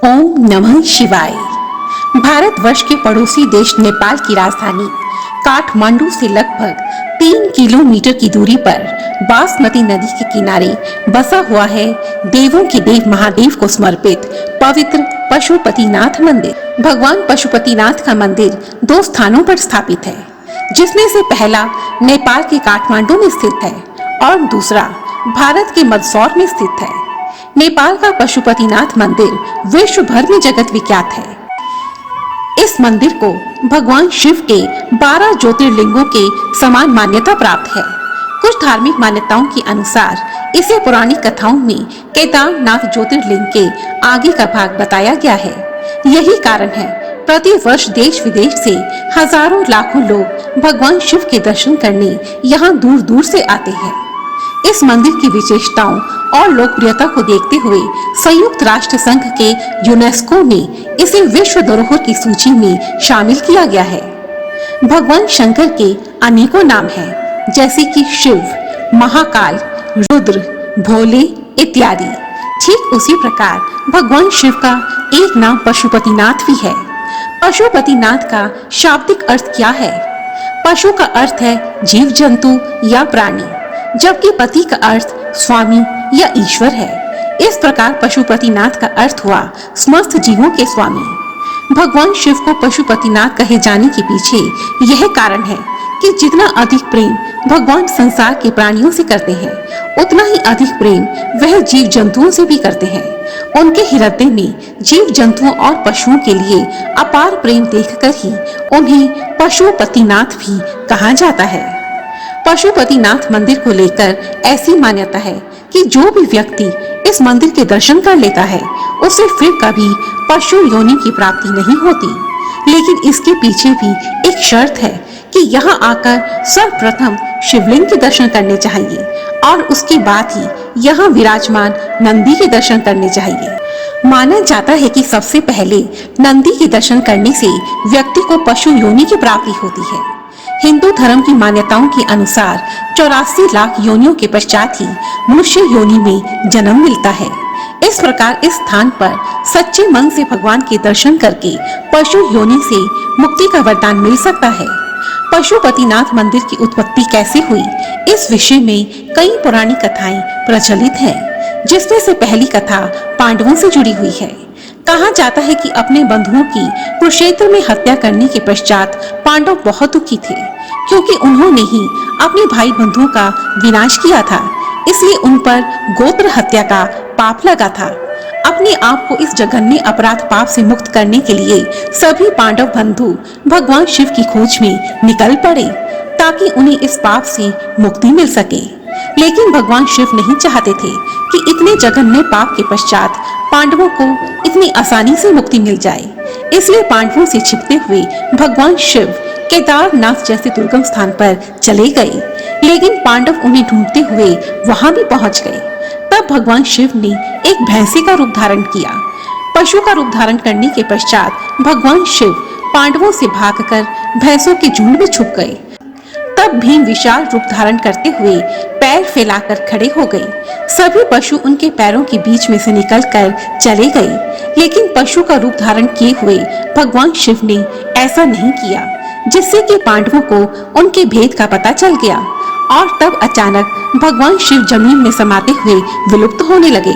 ओम नमः शिवाय। भारतवर्ष के पड़ोसी देश नेपाल की राजधानी काठमांडू से लगभग 3 किलोमीटर की दूरी पर बासमती नदी के किनारे बसा हुआ है देवों के देव महादेव को समर्पित पवित्र पशुपतिनाथ मंदिर। भगवान पशुपतिनाथ का मंदिर 2 स्थानों पर स्थापित है, जिसमें से पहला नेपाल के काठमांडू में स्थित है और दूसरा भारत के मंदसौर में स्थित है। नेपाल का पशुपतिनाथ मंदिर विश्व भर में जगत विख्यात है। इस मंदिर को भगवान शिव के 12 ज्योतिर्लिंगों के समान मान्यता प्राप्त है। कुछ धार्मिक मान्यताओं के अनुसार इसे पौराणिक कथाओं में केदारनाथ ज्योतिर्लिंग के आगे का भाग बताया गया है। यही कारण है प्रति वर्ष देश विदेश से हजारों लाखों लोग भगवान शिव के दर्शन करने यहाँ दूर दूर से आते हैं। इस मंदिर की विशेषताओं और लोकप्रियता को देखते हुए संयुक्त राष्ट्र संघ के यूनेस्को में इसे विश्व धरोहर की सूची में शामिल किया गया है। भगवान शंकर के अनेकों नाम हैं, जैसे कि शिव, महाकाल, रुद्र, भोले इत्यादि। ठीक उसी प्रकार भगवान शिव का एक नाम पशुपतिनाथ भी है। पशुपतिनाथ का शाब्दिक अर्थ क्या है? पशु का अर्थ है जीव जंतु या प्राणी, जबकि पति का अर्थ स्वामी या ईश्वर है। इस प्रकार पशुपतिनाथ का अर्थ हुआ समस्त जीवों के स्वामी। भगवान शिव को पशुपतिनाथ कहे जाने के पीछे यह कारण है कि जितना अधिक प्रेम भगवान संसार के प्राणियों से करते हैं, उतना ही अधिक प्रेम वह जीव जंतुओं से भी करते हैं। उनके हृदय में जीव जंतुओं और पशुओं के लिए अपार प्रेम देखकर ही उन्हें पशुपतिनाथ भी कहा जाता है। पशुपतिनाथ मंदिर को लेकर ऐसी मान्यता है कि जो भी व्यक्ति इस मंदिर के दर्शन कर लेता है, उसे फिर कभी पशु योनि की प्राप्ति नहीं होती। लेकिन इसके पीछे भी एक शर्त है कि यहाँ आकर सर्वप्रथम शिवलिंग के दर्शन करने चाहिए और उसके बाद ही यहाँ विराजमान नंदी के दर्शन करने चाहिए। माना जाता है कि सबसे पहले नंदी के दर्शन करने से व्यक्ति को पशु योनि की प्राप्ति होती है। हिंदू धर्म की मान्यताओं के अनुसार 84 लाख योनियों के पश्चात ही मनुष्य योनि में जन्म मिलता है। इस प्रकार इस स्थान पर सच्चे मन से भगवान के दर्शन करके पशु योनि से मुक्ति का वरदान मिल सकता है। पशुपतिनाथ मंदिर की उत्पत्ति कैसे हुई, इस विषय में कई पौराणिक कथाएं प्रचलित हैं, जिसमें से पहली कथा पांडवों से जुड़ी हुई है। कहा जाता है कि अपने बंधुओं की कुरुक्षेत्र में हत्या करने के पश्चात पांडव बहुत दुखी थे, क्योंकि उन्होंने ही अपने भाई बंधुओं का विनाश किया था। इसलिए उन पर गोत्र हत्या का पाप लगा था। अपने आप को इस जघन्य अपराध पाप से मुक्त करने के लिए सभी पांडव बंधु भगवान शिव की खोज में निकल पड़े, ताकि उन्हें इस पाप से मुक्ति मिल सके। लेकिन भगवान शिव नहीं चाहते थे कि इतने जघन्य पाप के पश्चात पांडवों को इतनी आसानी से मुक्ति मिल जाए। इसलिए पांडवों से छिपते हुए भगवान शिव केदारनाथ जैसे दुर्गम स्थान पर चले गए। लेकिन पांडव उन्हें ढूंढते हुए वहां भी पहुंच गए। तब भगवान शिव ने एक भैंसे का रूप धारण किया। पशु का रूप धारण करने के पश्चात भगवान शिव पांडवों से भागकर भैंसों के झुंड में छुप गए। तब भीम विशाल रूप धारण करते हुए पैर फैलाकर खड़े हो गए। सभी पशु उनके पैरों के बीच में से निकलकर चले गए। लेकिन पशु का रूप धारण किए हुए भगवान शिव ने ऐसा नहीं किया, जिससे कि पांडवों को उनके भेद का पता चल गया। और तब अचानक भगवान शिव जमीन में समाते हुए विलुप्त होने लगे।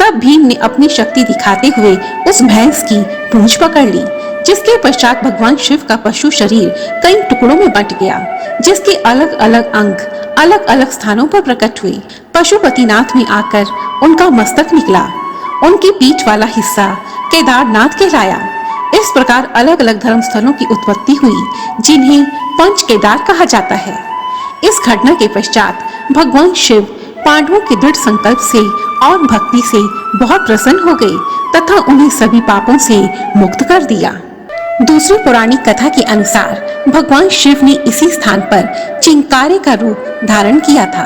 तब भीम ने अपनी शक्ति दिखाते हुए उस भैंस की पूंछ पकड़ ली, जिसके पश्चात भगवान शिव का पशु शरीर कई टुकड़ों में बंट गया, जिसके अलग अलग अंग अलग अलग स्थानों पर प्रकट हुए। पशुपतिनाथ में आकर उनका मस्तक निकला। उनकी पीठ वाला हिस्सा केदारनाथ कहलाया। इस प्रकार अलग अलग धर्म स्थलों की उत्पत्ति हुई, जिन्हें पंच केदार कहा जाता है। इस घटना के पश्चात भगवान शिव पांडवों के दृढ़ संकल्प से और भक्ति से बहुत प्रसन्न हो गए तथा उन्हें सभी पापों से मुक्त कर दिया। दूसरी पौराणिक कथा के अनुसार भगवान शिव ने इसी स्थान पर चिंकारे का रूप धारण किया था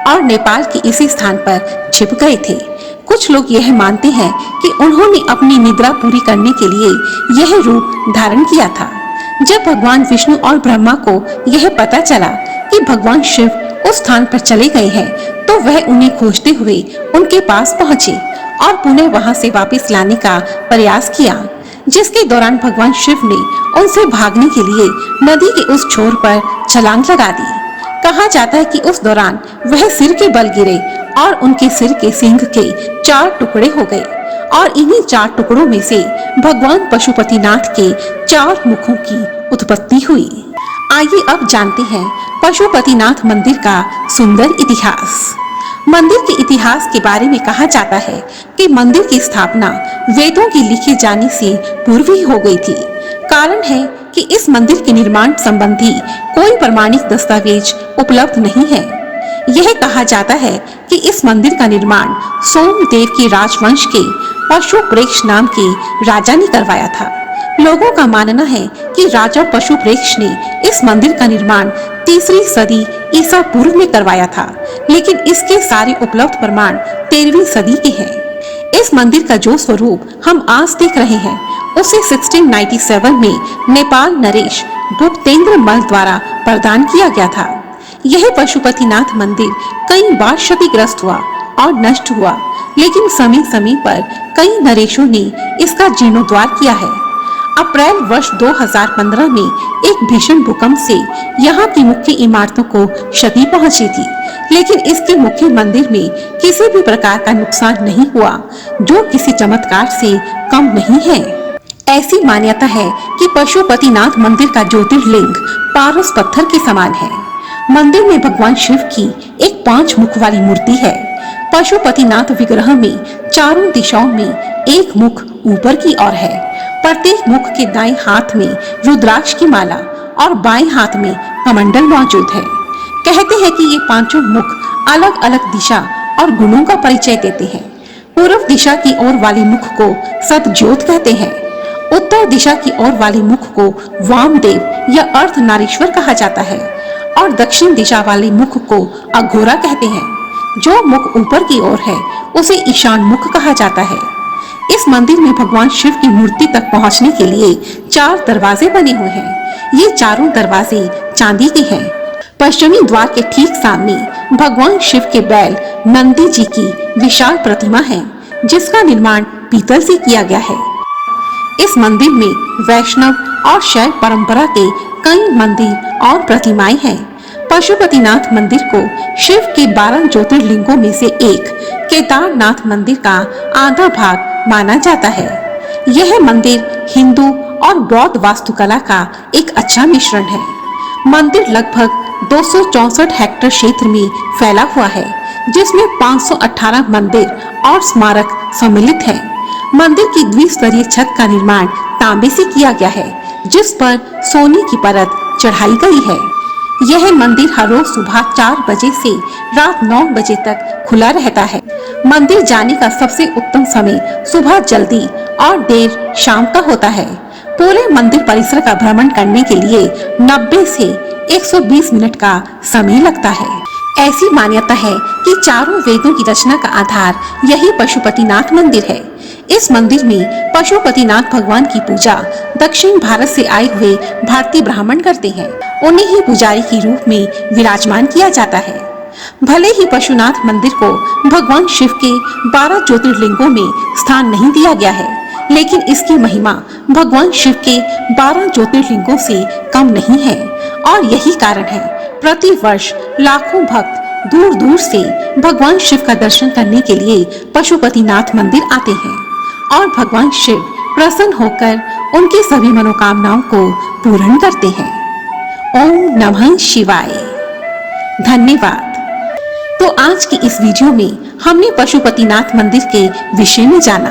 और नेपाल के इसी स्थान पर छिप गए थे। कुछ लोग यह मानते हैं कि उन्होंने अपनी निद्रा पूरी करने के लिए यह रूप धारण किया था। जब भगवान विष्णु और ब्रह्मा को यह पता चला कि भगवान शिव उस स्थान पर चले गए हैं, तो वह उन्हें खोजते हुए उनके पास पहुँचे और पुनः वहां से वापस लाने का प्रयास किया, जिसके दौरान भगवान शिव ने उनसे भागने के लिए नदी के उस छोर पर छलांग लगा दी। कहा जाता है कि उस दौरान वह सिर के बल गिरे और उनके सिर के सींग के 4 टुकड़े हो गए और इन्हीं 4 टुकड़ों में से भगवान पशुपतिनाथ के 4 मुखों की उत्पत्ति हुई। आइए अब जानते हैं पशुपतिनाथ मंदिर का सुंदर इतिहास। मंदिर के इतिहास के बारे में कहा जाता है कि मंदिर की स्थापना वेदों के लिखे जाने से पूर्व ही हो गई थी। कारण है कि इस मंदिर के निर्माण संबंधी कोई प्रमाणिक दस्तावेज उपलब्ध नहीं है। यह कहा जाता है कि इस मंदिर का निर्माण सोमदेव के राजवंश के पशुप्रेक्ष नाम के राजा ने करवाया था। लोगों का मानना है कि राजा पशुप्रेक्ष ने इस मंदिर का निर्माण 3री सदी ईसा पूर्व में करवाया था, लेकिन इसके सारे उपलब्ध प्रमाण 13वीं सदी के हैं। इस मंदिर का जो स्वरूप हम आज देख रहे हैं उसे 1697 में नेपाल नरेश गुप्तेंद्र मल द्वारा प्रदान किया गया था। यह पशुपतिनाथ मंदिर कई बार क्षतिग्रस्त हुआ और नष्ट हुआ, लेकिन समय समय पर कई नरेशों ने इसका जीर्णोद्धार किया है। अप्रैल वर्ष 2015 में एक भीषण भूकंप से यहाँ की मुख्य इमारतों को क्षति पहुंची थी, लेकिन इसके मुख्य मंदिर में किसी भी प्रकार का नुकसान नहीं हुआ, जो किसी चमत्कार से कम नहीं है। ऐसी मान्यता है कि पशुपतिनाथ मंदिर का ज्योतिर्लिंग पारस पत्थर के समान है। मंदिर में भगवान शिव की एक 5 मुख वाली मूर्ति है। पशुपतिनाथ विग्रह में चारों दिशाओं में एक मुख ऊपर की ओर है। प्रत्येक मुख के दाएं हाथ में रुद्राक्ष की माला और बाएं हाथ में कमंडल मौजूद है। कहते हैं कि ये 5 मुख अलग अलग दिशा और गुणों का परिचय देते हैं। पूर्व दिशा की ओर वाले मुख को सतज्योत कहते हैं। उत्तर दिशा की ओर वाले मुख को वामदेव या अर्धनारीश्वर कहा जाता है और दक्षिण दिशा वाले मुख को अघोरा कहते हैं। जो मुख ऊपर की ओर है उसे ईशान मुख कहा जाता है। इस मंदिर में भगवान शिव की मूर्ति तक पहुंचने के लिए 4 दरवाजे बने हुए हैं। ये चारों दरवाजे चांदी के हैं। पश्चिमी द्वार के ठीक सामने भगवान शिव के बैल नंदी जी की विशाल प्रतिमा है, जिसका निर्माण पीतल से किया गया है। इस मंदिर में वैष्णव और शैव परंपरा के कई मंदिर और प्रतिमाएं हैं। पशुपतिनाथ मंदिर को शिव के 12 ज्योतिर्लिंगों में से एक केदारनाथ मंदिर का आधा भाग माना जाता है। यह मंदिर हिंदू और बौद्ध वास्तुकला का एक अच्छा मिश्रण है। मंदिर लगभग 264 हेक्टेयर क्षेत्र में फैला हुआ है, जिसमें 518 मंदिर और स्मारक सम्मिलित हैं। मंदिर की द्विस्तरीय छत का निर्माण तांबे से किया गया है, जिस पर सोने की परत चढ़ाई गई है। यह मंदिर हर रोज सुबह 4 बजे से रात 9 बजे तक खुला रहता है। मंदिर जाने का सबसे उत्तम समय सुबह जल्दी और देर शाम का होता है। पूरे मंदिर परिसर का भ्रमण करने के लिए 90 से 120 मिनट का समय लगता है। ऐसी मान्यता है कि चारों वेदों की रचना का आधार यही पशुपतिनाथ मंदिर है। इस मंदिर में पशुपतिनाथ भगवान की पूजा दक्षिण भारत से आए हुए भारतीय ब्राह्मण करते हैं। उन्हें ही पुजारी के रूप में विराजमान किया जाता है। भले ही पशुनाथ मंदिर को भगवान शिव के 12 ज्योतिर्लिंगों में स्थान नहीं दिया गया है, लेकिन इसकी महिमा भगवान शिव के 12 ज्योतिर्लिंगों से कम नहीं है और यही कारण है प्रति वर्ष लाखों भक्त दूर दूर से भगवान शिव का दर्शन करने के लिए पशुपतिनाथ मंदिर आते हैं और भगवान शिव प्रसन्न होकर उनकी सभी मनोकामनाओं को पूर्ण करते हैं। ओम नमः शिवाय। धन्यवाद। तो आज की इस वीडियो में हमने पशुपतिनाथ मंदिर के विषय में जाना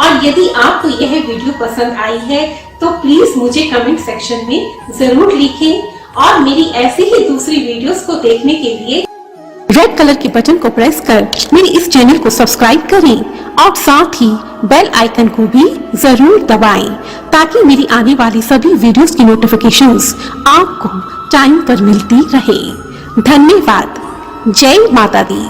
और यदि आपको यह वीडियो पसंद आई है तो प्लीज मुझे कमेंट सेक्शन में जरूर लिखें और मेरी ऐसी ही दूसरी वीडियोस को देखने के लिए रेड कलर के बटन को प्रेस कर मेरे इस चैनल को सब्सक्राइब करें और साथ ही बेल आइकन को भी जरूर दबाएं ताकि मेरी आने वाली सभी वीडियोस की नोटिफिकेशंस आपको टाइम पर मिलती रहे। धन्यवाद। जय माता दी।